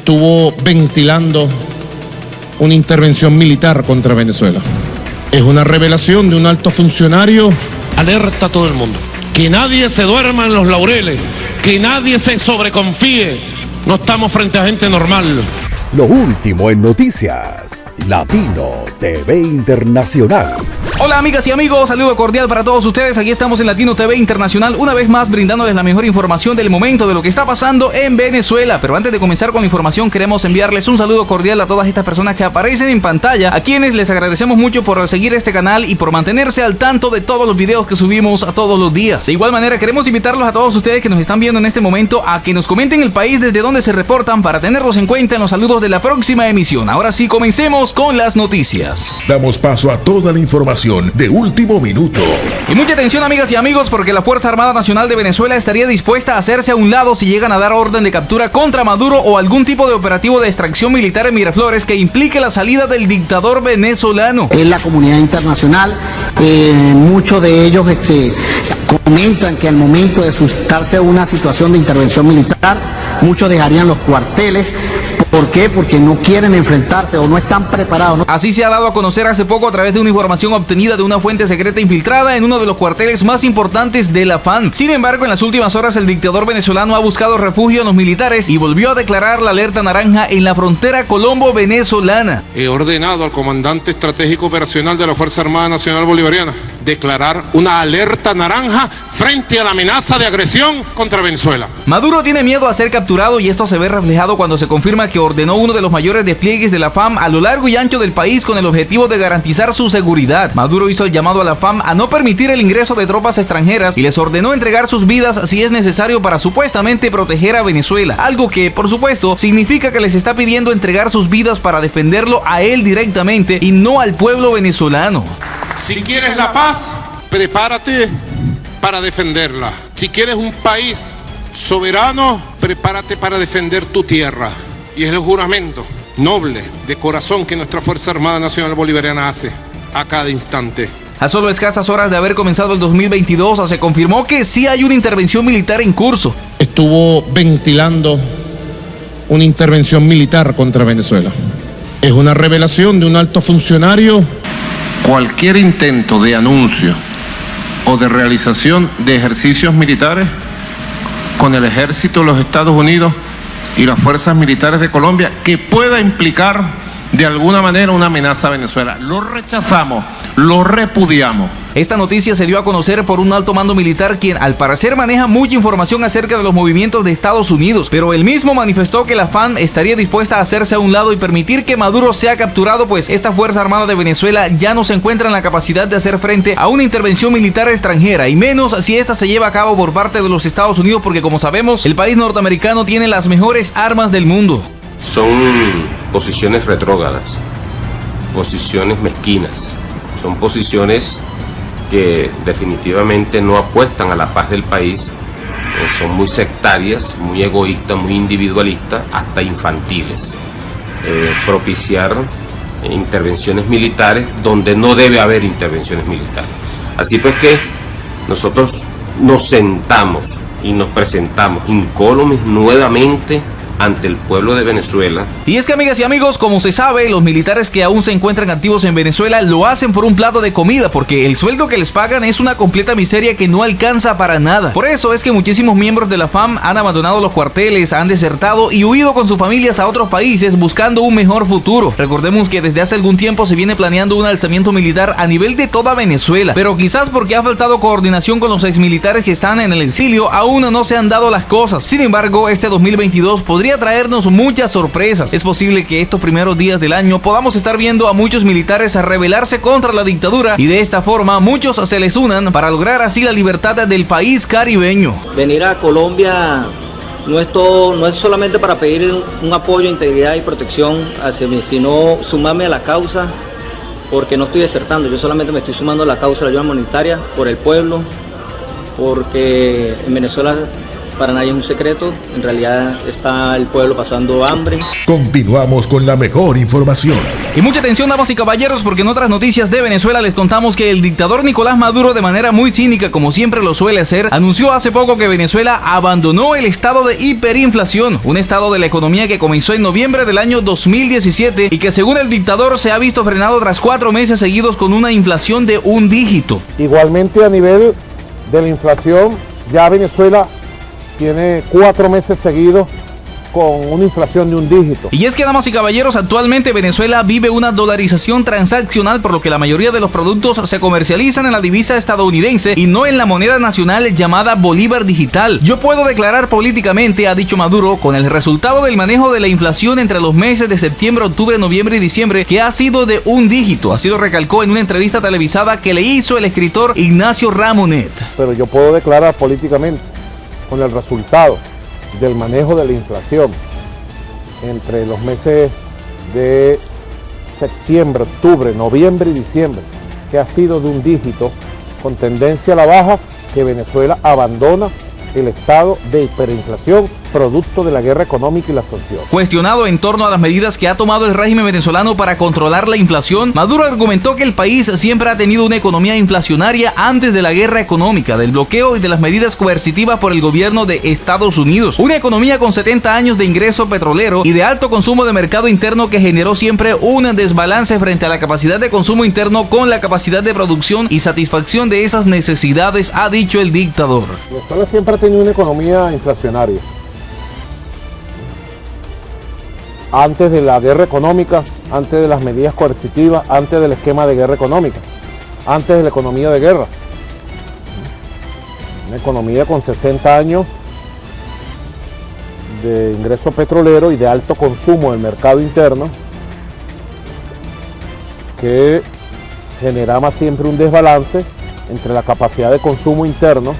estuvo ventilando una intervención militar contra Venezuela. Es una revelación de un alto funcionario. Alerta a todo el mundo. Que nadie se duerma en los laureles. Que nadie se sobreconfíe. No estamos frente a gente normal. Lo último en noticias. Latino TV Internacional. Hola amigas y amigos, saludo cordial para todos ustedes. Aquí estamos en Latino TV Internacional, una vez más brindándoles la mejor información del momento de lo que está pasando en Venezuela. Pero antes de comenzar con la información, queremos enviarles un saludo cordial a todas estas personas que aparecen en pantalla, a quienes les agradecemos mucho por seguir este canal y por mantenerse al tanto de todos los videos que subimos a todos los días. De igual manera, queremos invitarlos a todos ustedes que nos están viendo en este momento a que nos comenten el país desde donde se reportan para tenerlos en cuenta en los saludos de la próxima emisión. Ahora sí, comencemos con las noticias. Damos paso a toda la información de último minuto. Y mucha atención, amigas y amigos, porque la Fuerza Armada Nacional de Venezuela estaría dispuesta a hacerse a un lado si llegan a dar orden de captura contra Maduro o algún tipo de operativo de extracción militar en Miraflores que implique la salida del dictador venezolano. En la comunidad internacional, muchos de ellos comentan que al momento de suscitarse una situación de intervención militar, muchos dejarían los cuarteles. ¿Por qué? Porque no quieren enfrentarse o no están preparados, ¿no? Así se ha dado a conocer hace poco a través de una información obtenida de una fuente secreta infiltrada en uno de los cuarteles más importantes de la FARC. Sin embargo, en las últimas horas el dictador venezolano ha buscado refugio en los militares y volvió a declarar la alerta naranja en la frontera colombo-venezolana. He ordenado al comandante estratégico operacional de la Fuerza Armada Nacional Bolivariana declarar una alerta naranja frente a la amenaza de agresión contra Venezuela. Maduro tiene miedo a ser capturado y esto se ve reflejado cuando se confirma que ordenó uno de los mayores despliegues de la FARC a lo largo y ancho del país con el objetivo de garantizar su seguridad. Maduro hizo el llamado a la FARC a no permitir el ingreso de tropas extranjeras y les ordenó entregar sus vidas si es necesario para supuestamente proteger a Venezuela. Algo que, por supuesto, significa que les está pidiendo entregar sus vidas para defenderlo a él directamente y no al pueblo venezolano. Si quieres la paz, prepárate para defenderla. Si quieres un país soberano, prepárate para defender tu tierra. Y es el juramento noble de corazón que nuestra Fuerza Armada Nacional Bolivariana hace a cada instante. A solo escasas horas de haber comenzado el 2022, se confirmó que sí hay una intervención militar en curso. Estuvo ventilando una intervención militar contra Venezuela. Es una revelación de un alto funcionario. Cualquier intento de anuncio o de realización de ejercicios militares con el ejército de los Estados Unidos y las fuerzas militares de Colombia que pueda implicar de alguna manera una amenaza a Venezuela. Lo rechazamos, lo repudiamos. Esta noticia se dio a conocer por un alto mando militar quien al parecer maneja mucha información acerca de los movimientos de Estados Unidos, pero él mismo manifestó que la FARC estaría dispuesta a hacerse a un lado y permitir que Maduro sea capturado, pues esta Fuerza Armada de Venezuela ya no se encuentra en la capacidad de hacer frente a una intervención militar extranjera, y menos si esta se lleva a cabo por parte de los Estados Unidos, porque como sabemos, el país norteamericano tiene las mejores armas del mundo. Son posiciones retrógradas, posiciones mezquinas, son posiciones que definitivamente no apuestan a la paz del país, son muy sectarias, muy egoístas, muy individualistas, hasta infantiles. Propiciar intervenciones militares donde no debe haber intervenciones militares. Así pues que nosotros nos sentamos y nos presentamos incólumes nuevamente ante el pueblo de Venezuela. Y es que, amigas y amigos, como se sabe, los militares que aún se encuentran activos en Venezuela lo hacen por un plato de comida, porque el sueldo que les pagan es una completa miseria que no alcanza para nada. Por eso es que muchísimos miembros de la FARC han abandonado los cuarteles, han desertado y huido con sus familias a otros países buscando un mejor futuro. Recordemos que desde hace algún tiempo se viene planeando un alzamiento militar a nivel de toda Venezuela, pero quizás porque ha faltado coordinación con los exmilitares que están en el exilio, aún no se han dado las cosas. Sin embargo, este 2022 podría traernos muchas sorpresas. Es posible que estos primeros días del año podamos estar viendo a muchos militares a rebelarse contra la dictadura y de esta forma muchos se les unan para lograr así la libertad del país caribeño. Venir a Colombia no es solamente para pedir un apoyo, integridad y protección hacia mí, sino sumarme a la causa, porque no estoy desertando, yo solamente me estoy sumando a la causa de la ayuda humanitaria por el pueblo, porque en Venezuela para nadie es un secreto, en realidad está el pueblo pasando hambre. Continuamos con la mejor información. Y mucha atención, damas y caballeros, porque en otras noticias de Venezuela les contamos que el dictador Nicolás Maduro, de manera muy cínica, como siempre lo suele hacer, anunció hace poco que Venezuela abandonó el estado de hiperinflación, un estado de la economía que comenzó en noviembre del año 2017 y que según el dictador se ha visto frenado tras 4 meses seguidos con una inflación de un dígito. Igualmente, a nivel de la inflación, ya Venezuela tiene 4 meses seguidos con una inflación de un dígito. Y es que, damas y caballeros, actualmente Venezuela vive una dolarización transaccional, por lo que la mayoría de los productos se comercializan en la divisa estadounidense y no en la moneda nacional llamada bolívar digital. Yo puedo declarar políticamente, ha dicho Maduro, con el resultado del manejo de la inflación entre los meses de septiembre, octubre, noviembre y diciembre, que ha sido de un dígito. Así lo recalcó en una entrevista televisada que le hizo el escritor Ignacio Ramonet. Pero yo puedo declarar políticamente con el resultado del manejo de la inflación entre los meses de septiembre, octubre, noviembre y diciembre, que ha sido de un dígito con tendencia a la baja, que Venezuela abandona el estado de hiperinflación producto de la guerra económica y la sanción. Cuestionado en torno a las medidas que ha tomado el régimen venezolano para controlar la inflación, Maduro argumentó que el país siempre ha tenido una economía inflacionaria antes de la guerra económica, del bloqueo y de las medidas coercitivas por el gobierno de Estados Unidos. Una economía con 70 años de ingreso petrolero y de alto consumo de mercado interno que generó siempre un desbalance frente a la capacidad de consumo interno con la capacidad de producción y satisfacción de esas necesidades, ha dicho el dictador. Venezuela siempre ha tenido una economía inflacionaria. Antes de la guerra económica, antes de las medidas coercitivas, antes del esquema de guerra económica, antes de la economía de guerra. Una economía con 60 años de ingreso petrolero y de alto consumo del mercado interno, que generaba siempre un desbalance entre la capacidad de consumo interno,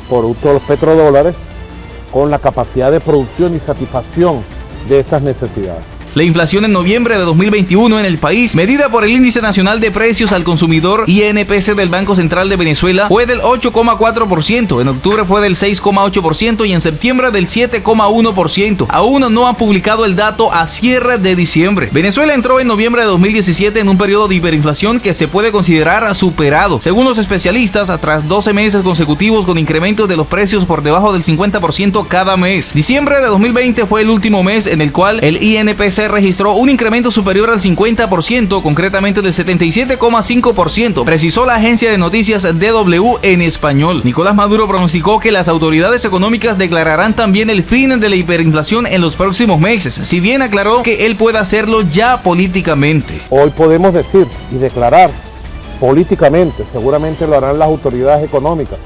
producto de los petrodólares, con la capacidad de producción y satisfacción de esas necesidades. La inflación en noviembre de 2021 en el país, medida por el Índice Nacional de Precios al Consumidor INPC del Banco Central de Venezuela, fue del 8,4%, en octubre fue del 6,8% y en septiembre del 7,1%. Aún no han publicado el dato a cierre de diciembre. Venezuela entró en noviembre de 2017 en un periodo de hiperinflación que se puede considerar superado. Según los especialistas, tras 12 meses consecutivos con incrementos de los precios por debajo del 50% cada mes. Diciembre de 2020 fue el último mes en el cual el INPC registró un incremento superior al 50%, concretamente del 77,5%, precisó la agencia de noticias DW en español. Nicolás Maduro pronosticó que las autoridades económicas declararán también el fin de la hiperinflación en los próximos meses, si bien aclaró que él puede hacerlo ya políticamente. Hoy podemos decir y declarar políticamente, seguramente lo harán las autoridades económicas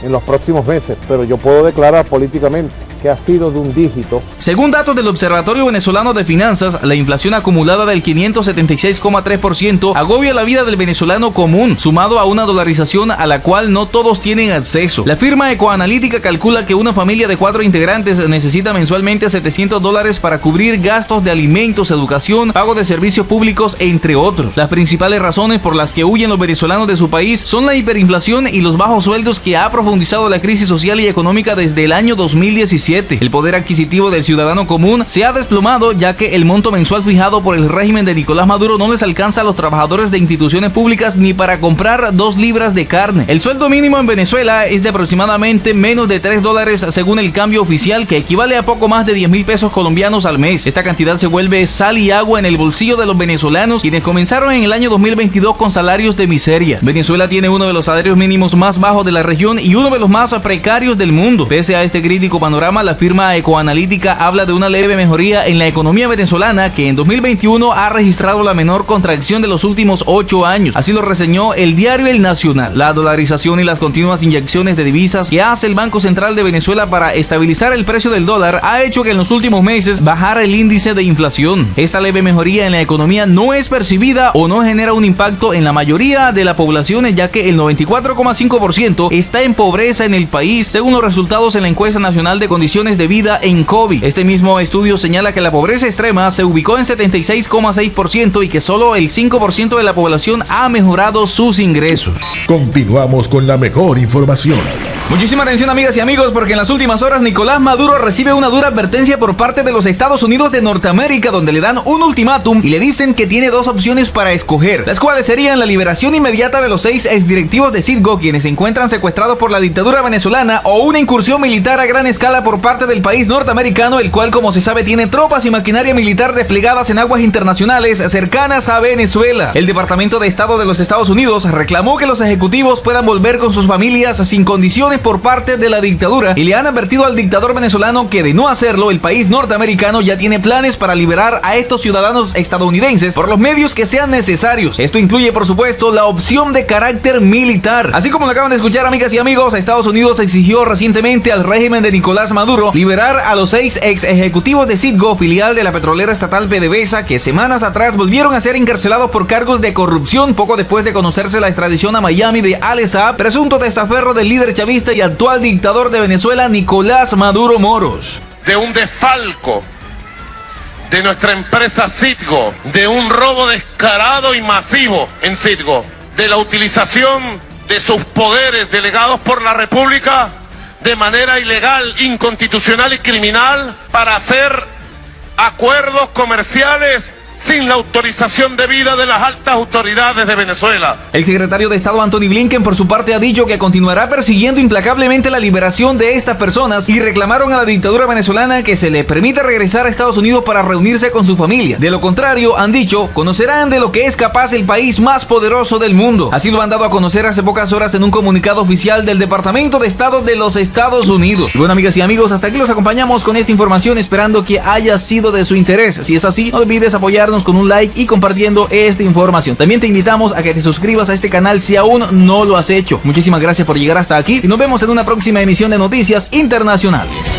en los próximos meses, pero yo puedo declarar políticamente que ha sido de un dígito. Según datos del Observatorio Venezolano de Finanzas, la inflación acumulada del 576,3% agobia la vida del venezolano común, sumado a una dolarización a la cual no todos tienen acceso. La firma Ecoanalítica calcula que una familia de 4 integrantes necesita mensualmente $700 para cubrir gastos de alimentos, educación, pago de servicios públicos, entre otros. Las principales razones por las que huyen los venezolanos de su país son la hiperinflación y los bajos sueldos que ha profundizado la crisis social y económica desde el año 2017. El poder adquisitivo del ciudadano común se ha desplomado, ya que el monto mensual fijado por el régimen de Nicolás Maduro no les alcanza a los trabajadores de instituciones públicas ni para comprar 2 libras de carne. El sueldo mínimo en Venezuela es de aproximadamente menos de $3 según el cambio oficial, que equivale a poco más de 10.000 pesos colombianos al mes. Esta cantidad se vuelve sal y agua en el bolsillo de los venezolanos, quienes comenzaron en el año 2022 con salarios de miseria. Venezuela tiene uno de los salarios mínimos más bajos de la región y uno de los más precarios del mundo. Pese a este crítico panorama, la firma Ecoanalítica habla de una leve mejoría en la economía venezolana, que en 2021 ha registrado la menor contracción de los últimos 8 años. Así lo reseñó el diario El Nacional. La dolarización y las continuas inyecciones de divisas que hace el Banco Central de Venezuela para estabilizar el precio del dólar ha hecho que en los últimos meses bajara el índice de inflación. Esta leve mejoría en la economía no es percibida o no genera un impacto en la mayoría de la población, ya que el 94,5% está en pobreza en el país, según los resultados en la encuesta nacional de condiciones de vida en COVID. Este mismo estudio señala que la pobreza extrema se ubicó en 76,6% y que solo el 5% de la población ha mejorado sus ingresos. Continuamos con la mejor información. Muchísima atención, amigas y amigos, porque en las últimas horas Nicolás Maduro recibe una dura advertencia por parte de los Estados Unidos de Norteamérica, donde le dan un ultimátum y le dicen que tiene dos opciones para escoger, las cuales serían la liberación inmediata de los 6 exdirectivos de Citgo, quienes se encuentran secuestrados por la dictadura venezolana, o una incursión militar a gran escala por parte del país norteamericano, el cual, como se sabe, tiene tropas y maquinaria militar desplegadas en aguas internacionales cercanas a Venezuela. El Departamento de Estado de los Estados Unidos reclamó que los ejecutivos puedan volver con sus familias sin condiciones por parte de la dictadura y le han advertido al dictador venezolano que, de no hacerlo, el país norteamericano ya tiene planes para liberar a estos ciudadanos estadounidenses por los medios que sean necesarios. Esto incluye, por supuesto, la opción de carácter militar. Así como lo acaban de escuchar, amigas y amigos, Estados Unidos exigió recientemente al régimen de Nicolás Maduro liberar a los 6 ex ejecutivos de Citgo, filial de la petrolera estatal PDVSA, que semanas atrás volvieron a ser encarcelados por cargos de corrupción poco después de conocerse la extradición a Miami de Alex Saab, presunto testaferro del líder chavista y actual dictador de Venezuela, Nicolás Maduro Moros. De un desfalco de nuestra empresa Citgo, de un robo descarado y masivo en Citgo, de la utilización de sus poderes delegados por la República de manera ilegal, inconstitucional y criminal para hacer acuerdos comerciales sin la autorización debida de las altas autoridades de Venezuela. El secretario de Estado Antony Blinken, por su parte, ha dicho que continuará persiguiendo implacablemente la liberación de estas personas y reclamaron a la dictadura venezolana que se le permita regresar a Estados Unidos para reunirse con su familia. De lo contrario, han dicho, conocerán de lo que es capaz el país más poderoso del mundo. Así lo han dado a conocer hace pocas horas en un comunicado oficial del Departamento de Estado de los Estados Unidos. Bueno, amigas y amigos, hasta aquí los acompañamos con esta información, esperando que haya sido de su interés. Si es así, no olvides apoyarnos con un like y compartiendo esta información. También te invitamos a que te suscribas a este canal si aún no lo has hecho. Muchísimas gracias por llegar hasta aquí y nos vemos en una próxima emisión de Noticias Internacionales.